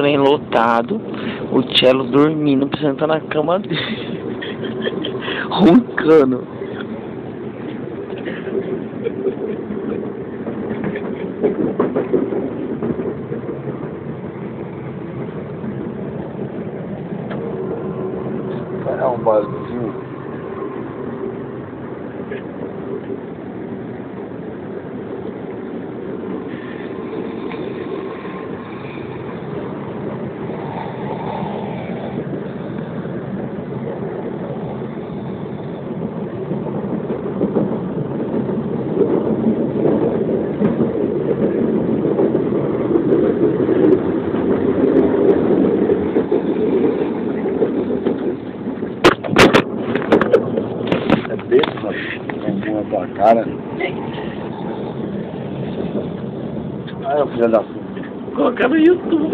trem lotado, o Cello dormindo, sentando na cama dele, roncando. É um barulho. É besta, com a tua cara. Ai, filha da puta. Colocar no YouTube.